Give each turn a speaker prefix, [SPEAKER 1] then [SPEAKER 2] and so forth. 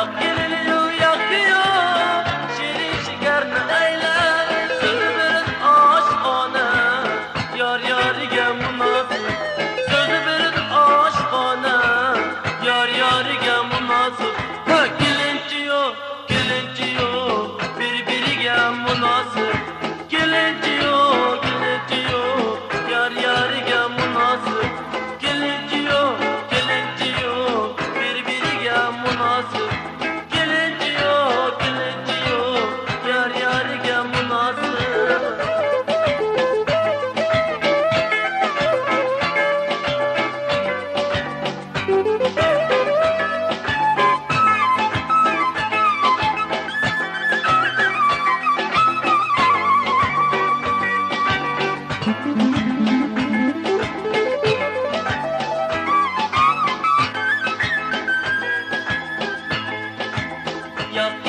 [SPEAKER 1] Yakılıyor, yakıyor, şirin şekerini eyler. Sözü verin aşkane, yar yariga münasip. Sözü verin aşkane, yar yariga münasip. Kelinchiyo, kelinchiyo, birbiriga münasip. Kelinchiyo, kelinchiyo, yar yariga münasip. Kelinchiyo, kelinchiyo, birbiriga münasip. Kelinchiyo, kelinchiyo, yar yariga münasip. Yak